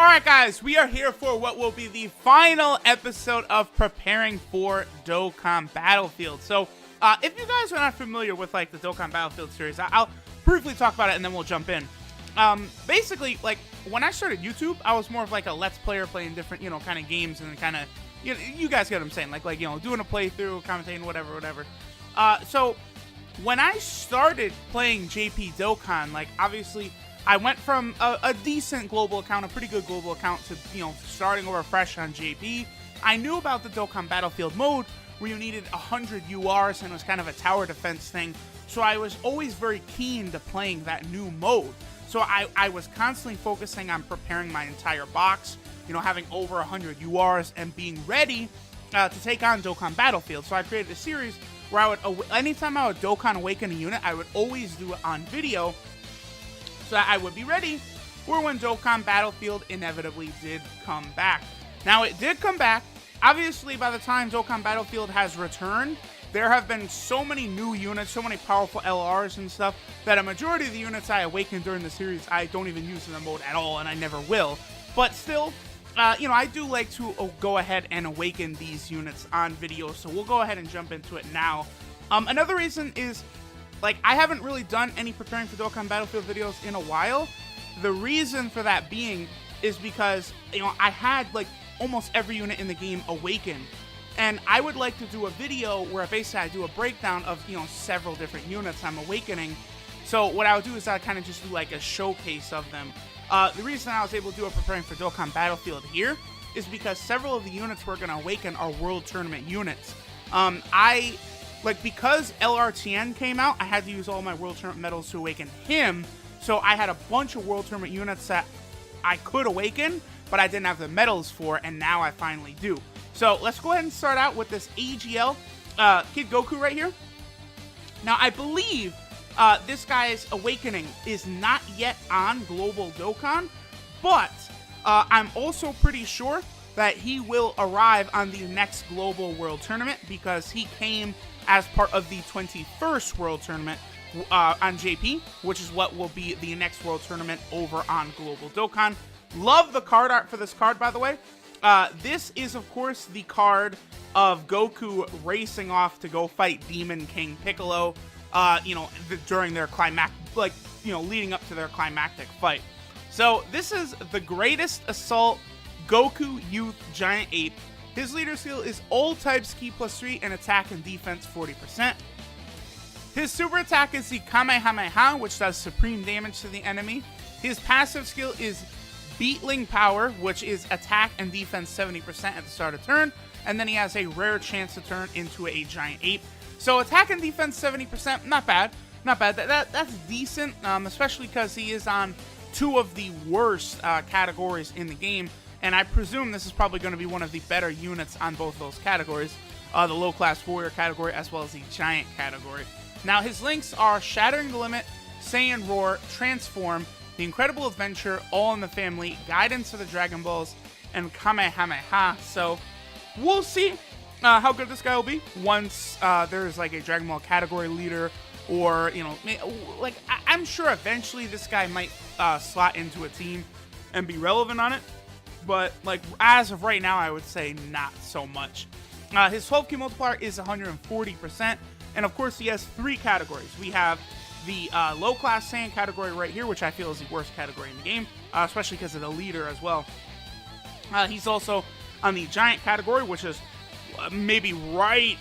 Alright guys, we are here for what will be the final episode of preparing for Dokkan Battlefield. So, if you guys are not familiar with like the Dokkan Battlefield series, I'll briefly talk about it and then we'll jump in. Basically, like, when I started YouTube, I was more of like a Let's Player playing different, kind of games and kind of, you guys get what I'm saying, like, doing a playthrough, commentating, whatever. So, when I started playing JP Dokkan, like, obviously, I went from a decent global account, a pretty good global account, to, starting over fresh on JP. I knew about the Dokkan Battlefield mode, where you needed 100 URs, and it was kind of a tower defense thing. So I was always very keen to playing that new mode. So I was constantly focusing on preparing my entire box, having over 100 URs, and being ready to take on Dokkan Battlefield. So I created a series where I would, anytime I would Dokkan Awaken a unit, I would always do it on video, so that I would be ready for when Dokkan Battlefield inevitably did come back. Now, it did come back. Obviously, by the time Dokkan Battlefield has returned, there have been so many new units, so many powerful LRs and stuff, that a majority of the units I awakened during the series, I don't even use in the mode at all, and I never will. But still, I do like to go ahead and awaken these units on video, so we'll go ahead and jump into it now. Another reason is, like, I haven't really done any preparing for Dokkan Battlefield videos in a while. The reason for that being is because, I had, like, almost every unit in the game awakened. And I would like to do a video where basically I do a breakdown of, several different units I'm awakening. So what I would do is I kind of just do, like, a showcase of them. The reason I was able to do a preparing for Dokkan Battlefield here is because several of the units we're going to awaken are World Tournament units. Because LRTN came out, I had to use all my World Tournament medals to awaken him, so I had a bunch of World Tournament units that I could awaken, but I didn't have the medals for, and now I finally do. So let's go ahead and start out with this AGL Kid Goku right here. Now, I believe this guy's awakening is not yet on Global Dokkan, but I'm also pretty sure that he will arrive on the next Global World Tournament, because he came as part of the 21st World Tournament on JP, which is what will be the next World Tournament over on Global Dokkan. Love the card art for this card, by the way. This is, of course, the card of Goku racing off to go fight Demon King Piccolo, during their leading up to their climactic fight. So this is the Greatest Assault Goku Youth Giant Ape. His leader skill is all types Ki +3 and attack and defense 40%. His super attack is the Kamehameha, which does supreme damage to the enemy. His passive skill is Beetling Power, which is attack and defense 70% at the start of turn. And then he has a rare chance to turn into a giant ape. So attack and defense 70%, not bad. Not bad. That's decent, especially because he is on two of the worst categories in the game. And I presume this is probably going to be one of the better units on both those categories. The low-class warrior category as well as the giant category. Now, his links are Shattering the Limit, Saiyan Roar, Transform, The Incredible Adventure, All in the Family, Guidance of the Dragon Balls, and Kamehameha. So, we'll see how good this guy will be once there's like a Dragon Ball category leader, or, I'm sure eventually this guy might slot into a team and be relevant on it. But, as of right now, I would say not so much. His 12 key multiplier is 140%. And, of course, he has three categories. We have the low-class Saiyan category right here, which I feel is the worst category in the game, especially because of the leader as well. He's also on the giant category, which is maybe right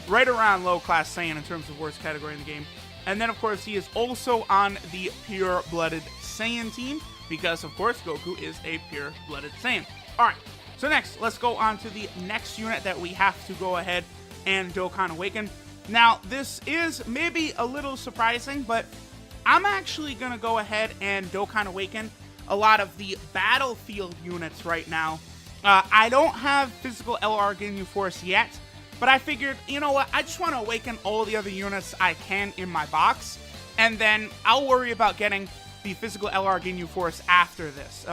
around low-class Saiyan in terms of worst category in the game. And then, of course, he is also on the pure-blooded Saiyan team, because, of course, Goku is a pure-blooded Saiyan. Alright, so next, let's go on to the next unit that we have to go ahead and Dokkan Awaken. Now, this is maybe a little surprising, but I'm actually going to go ahead and Dokkan Awaken a lot of the Battlefield units right now. I don't have physical LR Ginyu Force yet, but I figured, you know what, I just want to awaken all the other units I can in my box, and then I'll worry about getting the physical LR Ginyu Force after this.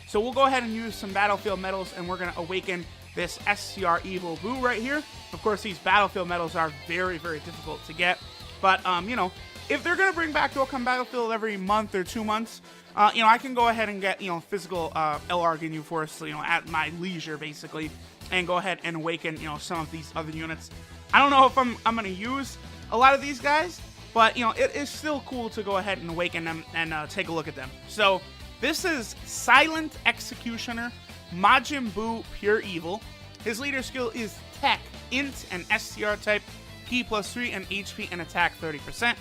So we'll go ahead and use some Battlefield medals, and we're going to awaken this SCR Evil Boo right here. Of course, these Battlefield medals are very, very difficult to get, but, if they're going to bring back Dokkan Battlefield every month or 2 months, I can go ahead and get, physical LR Ginyu Force, at my leisure, basically, and go ahead and awaken, some of these other units. I don't know if I'm going to use a lot of these guys, but, it is still cool to go ahead and awaken them and take a look at them. So, this is Silent Executioner, Majin Buu Pure Evil. His leader skill is Tech, Int, and STR type, Ki +3, and HP and attack 30%.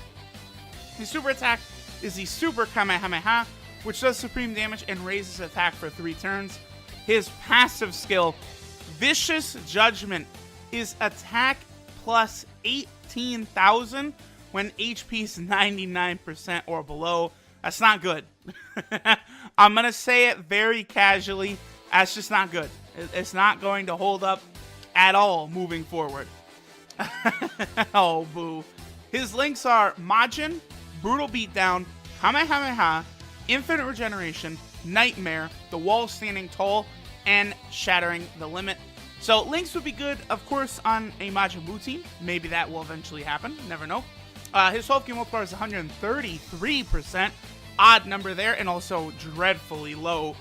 His super attack is the Super Kamehameha, which does supreme damage and raises attack for 3 turns. His passive skill, Vicious Judgment, is attack plus 18,000 when HP is 99% or below. That's not good. I'm going to say it very casually. That's just not good. It's not going to hold up at all moving forward. Oh, boo. His links are Majin, Brutal Beatdown, Kamehameha, Infinite Regeneration, Nightmare, The Wall Standing Tall, and Shattering the Limit. So links would be good, of course, on a Majin Buu team. Maybe that will eventually happen. Never know. His 12-key multiplier is 133%. Odd number there, and also dreadfully low.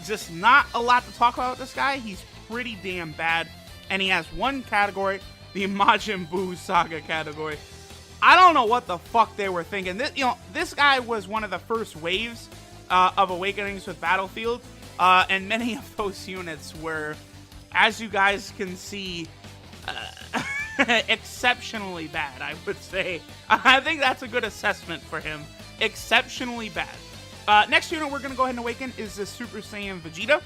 Just not a lot to talk about with this guy. He's pretty damn bad. And he has one category, the Majin Buu Saga category. I don't know what the fuck they were thinking. This guy was one of the first waves of Awakenings with Battlefield. And many of those units were, as you guys can see, exceptionally bad, I would say. I think that's a good assessment for him. Exceptionally bad. Next unit we're going to go ahead and awaken is the Super Saiyan Vegeta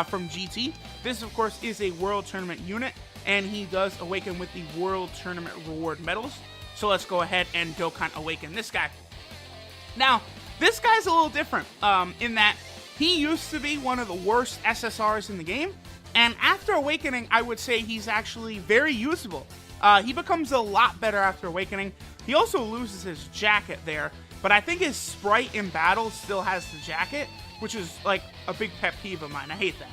from GT. This, of course, is a World Tournament unit, and he does awaken with the World Tournament reward medals. So let's go ahead and Dokkan awaken this guy. Now, this guy's a little different in that he used to be one of the worst SSRs in the game, and after awakening, I would say he's actually very usable. He becomes a lot better after awakening. He also loses his jacket there, but I think his sprite in battle still has the jacket, which is like a big pet peeve of mine. I hate that.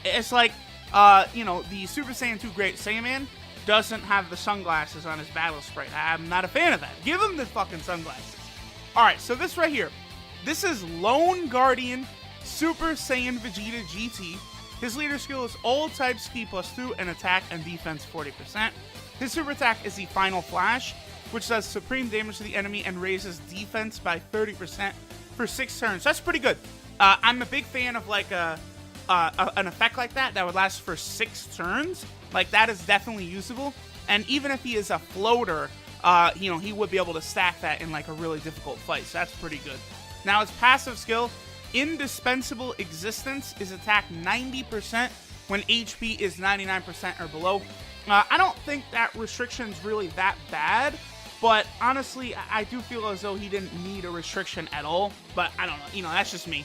It's like, the Super Saiyan 2 Great Saiyaman doesn't have the sunglasses on his battle sprite. I'm not a fan of that. Give him the fucking sunglasses. Alright, so this right here. This is Lone Guardian Super Saiyan Vegeta GT. His leader skill is all types Ki +2 and attack and defense 40%. His super attack is the Final Flash, which does supreme damage to the enemy and raises defense by 30% for 6 turns. That's pretty good. I'm a big fan of like an effect like that would last for 6 turns. Like, that is definitely usable. And even if he is a floater, he would be able to stack that in like a really difficult fight. So that's pretty good. Now, his passive skill, Indispensable Existence, is attack 90% when HP is 99% or below. I don't think that restriction's really that bad, but honestly, I do feel as though he didn't need a restriction at all, but I don't know, that's just me.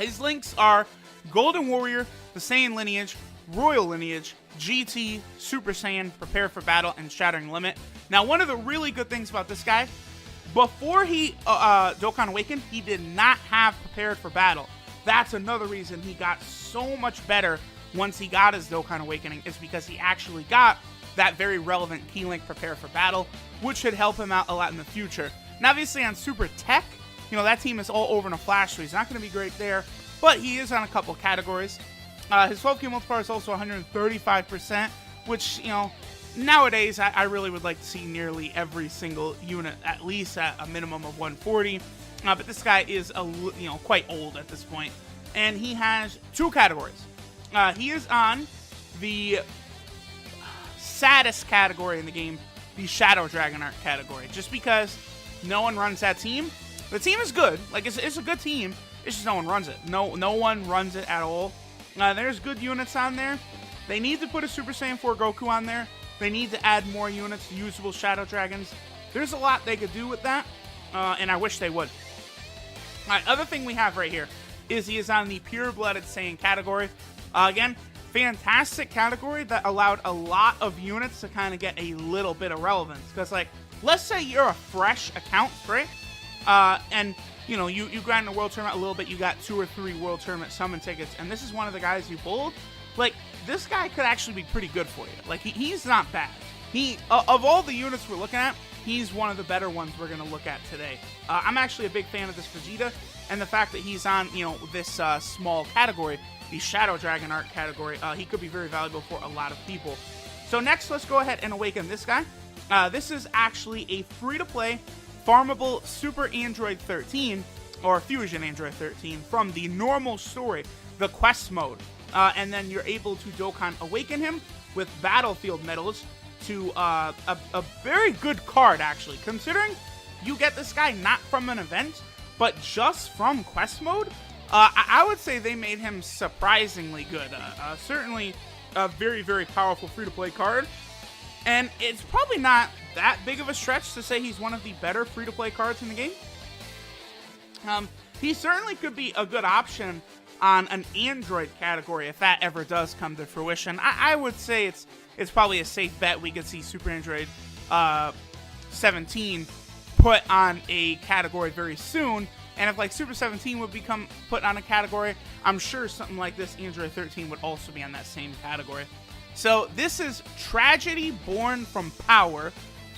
His links are Golden Warrior, the Saiyan Lineage, Royal Lineage, GT, Super Saiyan, Prepare for Battle, and Shattering Limit. Now, one of the really good things about this guy, before he Dokkan Awakened, he did not have Prepared for Battle. That's another reason he got so much better once he got his Dokkan Awakening, is because he actually got that very relevant key link Prepare for Battle, which should help him out a lot in the future. Now, obviously, on Super Tech, that team is all over in a flash, so he's not going to be great there, but he is on a couple categories. His 12-key multiplier is also 135%, which, nowadays, I really would like to see nearly every single unit at least at a minimum of 140. But this guy is quite old at this point, and he has 2 categories. He is on the saddest category in the game, the Shadow Dragon Art category, just because no one runs that team. The team is good, like it's a good team. It's just no one runs it. No one runs it at all. There's good units on there. They need to put a Super Saiyan 4 Goku on there. They need to add more units, usable Shadow Dragons. There's a lot they could do with that, and I wish they would. Alright, other thing we have right here is he is on the Pure-Blooded Saiyan category. Again, fantastic category that allowed a lot of units to kind of get a little bit of relevance. Because, like, let's say you're a fresh account, right? And, you grind the World Tournament a little bit, you got 2 or 3 World Tournament summon tickets, and this is one of the guys you pulled. Like, this guy could actually be pretty good for you. Like, he's not bad. Of all the units we're looking at, he's one of the better ones we're going to look at today. I'm actually a big fan of this Vegeta, and the fact that he's on, this small category, the Shadow Dragon Art category, he could be very valuable for a lot of people. So next, let's go ahead and awaken this guy. This is actually a free-to-play, farmable Super Android 13, or Fusion Android 13, from the normal story, the quest mode. And then you're able to Dokkan awaken him with battlefield medals to a very good card, actually. Considering you get this guy not from an event, but just from quest mode, I would say they made him surprisingly good. Certainly a very, very powerful free-to-play card. And it's probably not that big of a stretch to say he's one of the better free-to-play cards in the game. He certainly could be a good option on an Android category if that ever does come to fruition. I would say it's probably a safe bet we could see Super Android 17 put on a category very soon. And if like Super 17 would become put on a category, I'm sure something like this Android 13 would also be on that same category. So this is Tragedy Born from Power,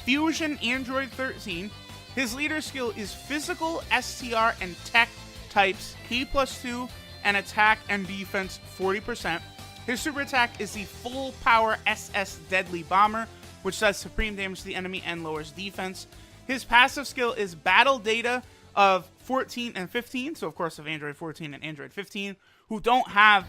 Fusion Android 13. His leader skill is Physical, STR, and Tech types K+2, and Attack and Defense 40%. His super attack is the Full Power SS Deadly Bomber, which does supreme damage to the enemy and lowers defense. His passive skill is Battle Data of 14 and 15, so of course of Android 14 and Android 15, who don't have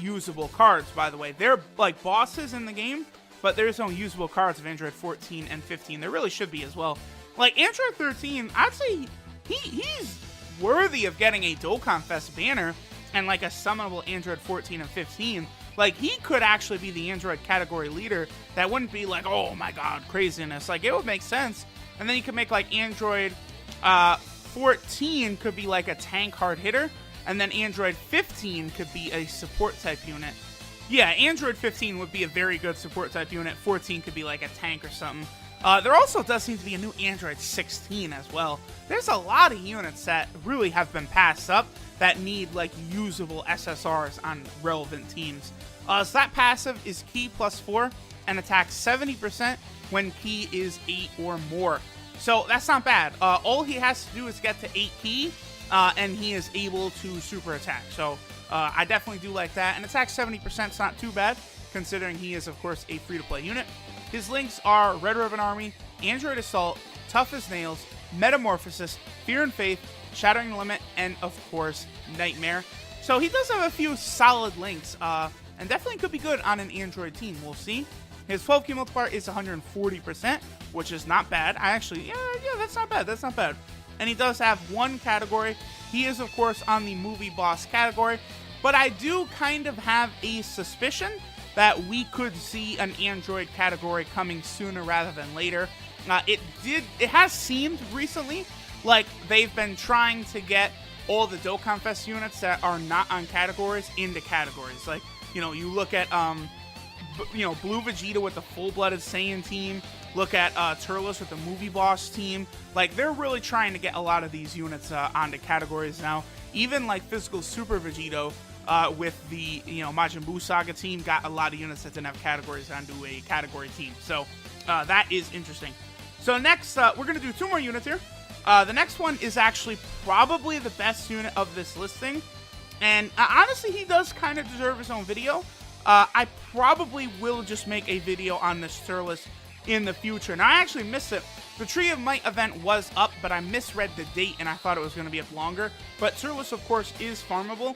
usable cards, by the way. They're like bosses in the game, but there's no usable cards of Android 14 and 15. There really should be as well. Like Android 13, I'd say he's worthy of getting a Dokkan Fest banner and like a summonable Android 14 and 15. Like, he could actually be the Android category leader. That wouldn't be like, oh my god, craziness. Like, it would make sense. And then you could make like Android 14 could be like a tank hard hitter, and then Android 15 could be a support type unit. Yeah, Android 15 would be a very good support type unit. 14 could be like a tank or something. There also does seem to be a new Android 16 as well. There's a lot of units that really have been passed up that need like usable SSRs on relevant teams. So that passive is Ki +4 and attacks 70% when Ki is 8 or more. So that's not bad. All he has to do is get to 8 Ki, and he is able to super attack. So I definitely do like that. And attack 70% is not too bad, considering he is, of course, a free-to-play unit. His links are Red Ribbon Army, Android Assault, Tough as Nails, Metamorphosis, Fear and Faith, Shattering the Limit, and, of course, Nightmare. So he does have a few solid links, and definitely could be good on an Android team. We'll see. His 12 key multiplier is 140%, which is not bad. Yeah, that's not bad. That's not bad. And he does have one category. He is, of course, on the movie boss category. But I do kind of have a suspicion that we could see an Android category coming sooner rather than later. It has seemed recently like they've been trying to get all the Dokkan Fest units that are not on categories into categories. Like, you look at Blue Vegeta with the full-blooded Saiyan team. Look at Turles with the movie boss team. Like, they're really trying to get a lot of these units onto categories now. Even like Physical Super Vegito with the Majin Buu Saga team got a lot of units that didn't have categories onto a category team. So that is interesting. So next, we're going to do 2 more units here. The next one is actually probably the best unit of this listing. And honestly, he does kind of deserve his own video. I probably will just make a video on this Turles in the future. Now, I actually missed it. The Tree of Might event was up, but I misread the date, and I thought it was going to be up longer. But Turles, of course, is farmable.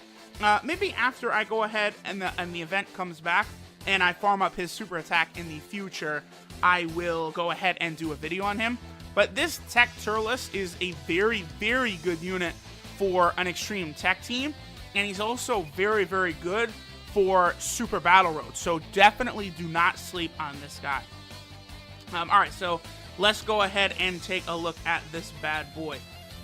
Maybe after I go ahead and the event comes back, and I farm up his super attack in the future, I will go ahead and do a video on him. But this Tech Turles is a very, very good unit for an Extreme Tech team, and he's also very, very good for Super Battle Road. So definitely do not sleep on this guy. Alright, so let's go ahead and take a look at this bad boy.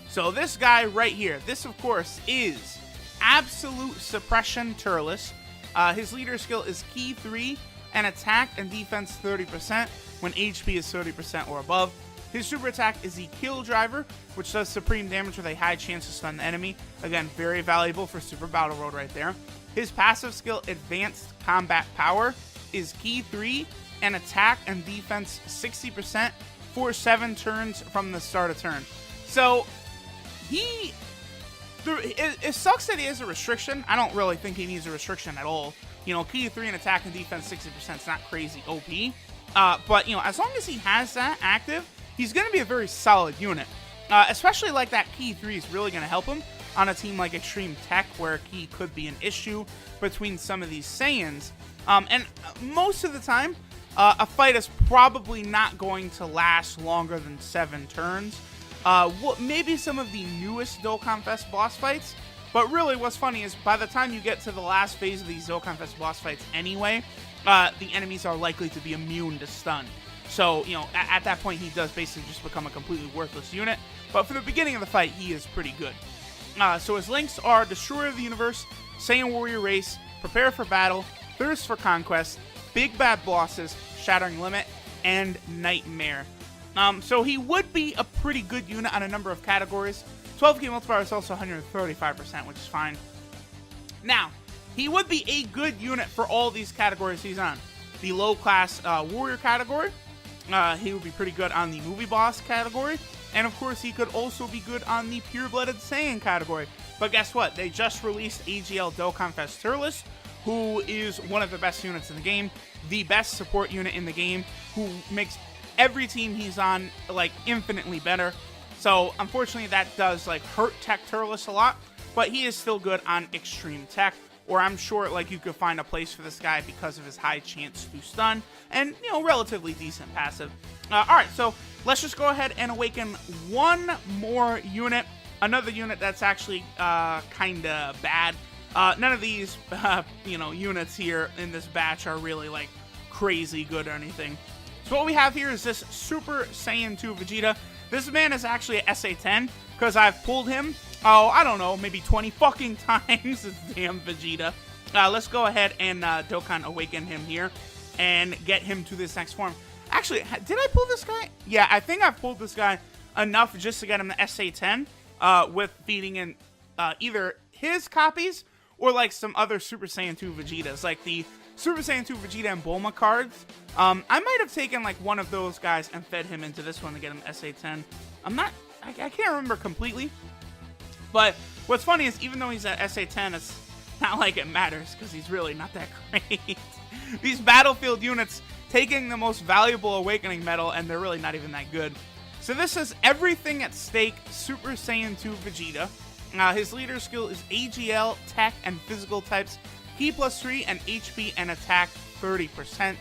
So this guy right here, this of course is Absolute Suppression Turles. His leader skill is Ki 3 and attack and defense 30% when HP is 30% or above. His super attack is the Kill Driver, which does supreme damage with a high chance to stun the enemy. Again, very valuable for Super Battle Road right there. His passive skill, Advanced Combat Power, is Ki 3 and attack and defense 60% for 7 turns from the start of turn. So it sucks that he has a restriction. I don't really think he needs a restriction at all. You know, key 3 in attack and defense 60% is not crazy OP. But, you know, as long as he has that active, he's going to be a very solid unit. Especially like that key 3 is really going to help him on a team like Extreme Tech, where key could be an issue between some of these Saiyans. And most of the time, a fight is probably not going to last longer than 7 turns. Maybe some of the newest Dokkan Fest boss fights, but really what's funny is by the time you get to the last phase of these Dokkan Fest boss fights anyway, the enemies are likely to be immune to stun. So, you know, at that point, he does basically just become a completely worthless unit. But for the beginning of the fight, he is pretty good. So his links are Destroyer of the Universe, Saiyan Warrior Race, Prepare for Battle, Thirst for Conquest, Big Bad Bosses, Shattering Limit, and Nightmare. So he would be a pretty good unit on a number of categories. 12 key multiplier is also 135%, which is fine. Now, he would be a good unit for all these categories he's on. The low-class warrior category, he would be pretty good on the movie boss category, and of course he could also be good on the pure-blooded Saiyan category. But guess what? They just released AGL Dokkan Fest Turles, who is one of the best units in the game, the best support unit in the game, who makes every team he's on like infinitely better. So unfortunately that does like hurt Tech Turles a lot, but he is still good on Extreme Tech, or I'm sure like you could find a place for this guy because of his high chance to stun and, you know, relatively decent passive. Alright, so let's just go ahead and awaken one more unit, another unit that's actually kinda bad. None of these you know, units here in this batch are really like crazy good or anything. So what we have here is this Super Saiyan 2 Vegeta. This man is actually a SA10, because I've pulled him, I don't know, maybe 20 fucking times, this damn Vegeta. Let's go ahead and Dokkan Awaken him here, and get him to this next form. Actually, did I pull this guy? Yeah, I think I've pulled this guy enough just to get him the SA10, with feeding in either his copies, or like some other Super Saiyan 2 Vegetas, like the Super Saiyan 2 Vegeta and Bulma cards. I might have taken like one of those guys and fed him into this one to get him SA10. I can't remember completely. But what's funny is even though he's at SA10, it's not like it matters because he's really not that great. These battlefield units taking the most valuable awakening medal, and they're really not even that good. So this is Everything at Stake Super Saiyan 2 Vegeta. His leader skill is AGL, Tech, and Physical types. Ki +3 and HP and attack 30%.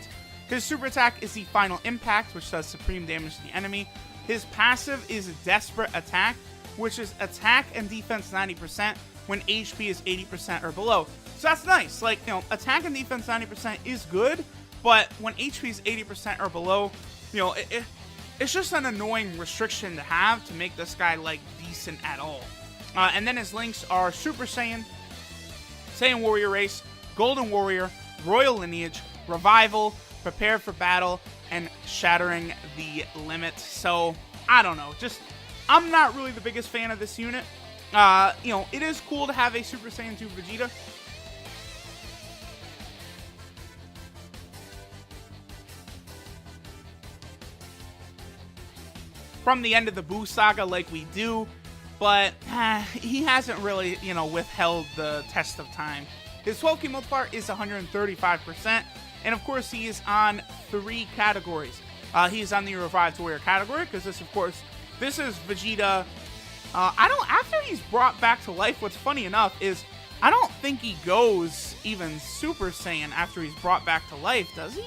His super attack is the Final Impact, which does supreme damage to the enemy. His passive is Desperate Attack, which is attack and defense 90% when HP is 80% or below. So that's nice. Like, you know, attack and defense 90% is good, but when HP is 80% or below, you know, it's just an annoying restriction to have to make this guy, like, decent at all. And then his links are Super Saiyan, Saiyan Warrior Race, Golden Warrior, Royal Lineage, Revival, Prepare for Battle, and Shattering the Limit. So, I don't know. Just, I'm not really the biggest fan of this unit. You know, it is cool to have a Super Saiyan 2 Vegeta. From the end of the Buu saga like we do, but he hasn't really, you know, withheld the test of time. His 12 key multiplier is 135%, and of course he is on 3 categories. He is on the Revived Warrior category, because this, of course, this is Vegeta. After he's brought back to life, what's funny enough is, I don't think he goes even Super Saiyan after he's brought back to life, does he?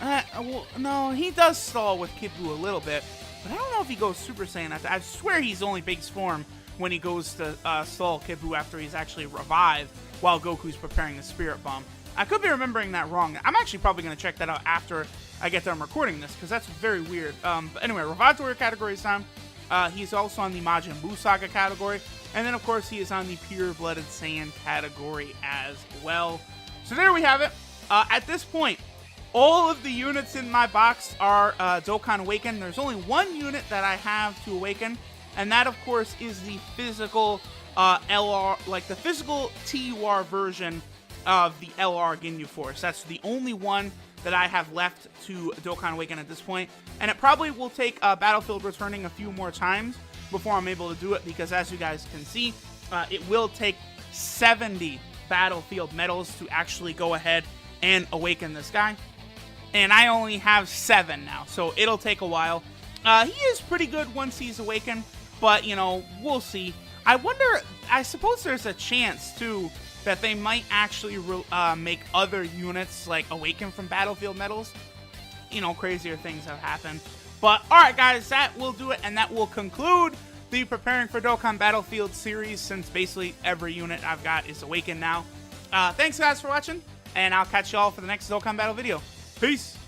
Well, no, he does stall with Kid Buu a little bit, but I don't know if he goes Super Saiyan after. I swear he's only base form when he goes to stall Kid Buu after he's actually revived while Goku's preparing the Spirit Bomb. I could be remembering that wrong. I'm actually probably going to check that out after I get done recording this, because that's very weird. But anyway, Revived Warrior category is on. He's also on the Majin Buu Saga category. And then, of course, he is on the Pure-Blooded Saiyan category as well. So there we have it. At this point, all of the units in my box are Dokkan Awaken. There's only one unit that I have to awaken, and that, of course, is the physical LR, like the physical TUR version of the LR Ginyu Force. That's the only one that I have left to Dokkan Awaken at this point. And it probably will take Battlefield returning a few more times before I'm able to do it, because as you guys can see, it will take 70 Battlefield medals to actually go ahead and awaken this guy. And I only have 7 now, so it'll take a while. He is pretty good once he's awakened, but, you know, we'll see. I wonder, I suppose there's a chance, too, that they might actually make other units, like, awaken from Battlefield medals. You know, crazier things have happened. But, alright guys, that will do it, and that will conclude the Preparing for Dokkan Battlefield series, since basically every unit I've got is awakened now. Thanks guys for watching, and I'll catch you all for the next Dokkan Battle video. Peace!